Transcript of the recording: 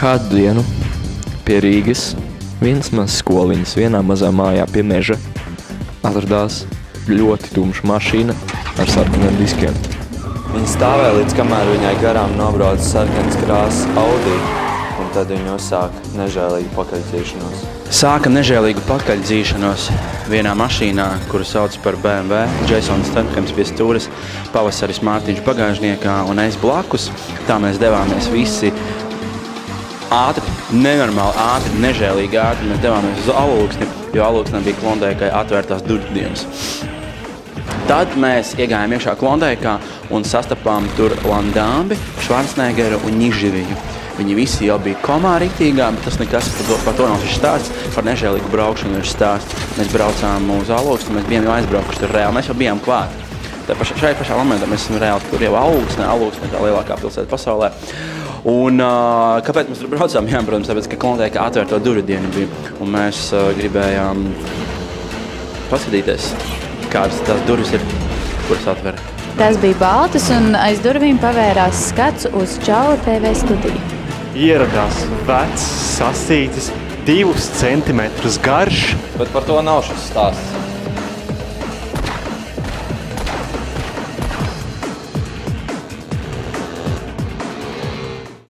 Kādu dienu pie Rīgas vienas mazas skoliņas, vienā mazā mājā pie meža atradās ļoti tumša mašīna ar sarkaniem diskiem. Viņa stāvēja līdz kamēr viņai garām nobrauca sarkanas krāsas Audi, un tad viņa uzsāka nežēlīgu pakaļdzīšanos. Sāka nežēlīgu pakaļdzīšanos vienā mašīnā, kuru sauc par BMW, Jasons Statham's pie stūres, Pavasaris Mārtiņš bagāžniekā un es blakus. Tā mēs devāmies visi ātri, nenormāli ātri, nežēlīgi ātri. Mēs devāmies uz Alūksni, jo Alūksnē bija Klondaikai atvērtās durvdienas. Tad mēs iegājām iekšā Klondaikā un sastapām tur Landāmbi, Švarcnegeru un Ņiživiju. Viņi visi jau bija komā riktīgā, bet tas nekas par to nav šis stāsts, par nežēlīgu braukšanu ir stāsts. Mēs braucām uz Alūksni, mēs bijām jau aizbraukuši tur reāli, mēs jau bijām klāt. Šajā pašā momentā mēs esam reāli tur jau Alūksne, tā lielākā pilsēta pasaulē. Un kāpēc mēs tur braucām? Jā, protams, tāpēc, ka Klondaika atvērto durvdienu bija, un mēs gribējām paskatīties, kādas tās durvis ir, kuras atver. Tās bija baltas, un aiz durvīm pavērās skats uz Čaura TV studiju. Ieradās vecs, sasītis, 2 centimetrus garš. Bet par to nav šis stāsts.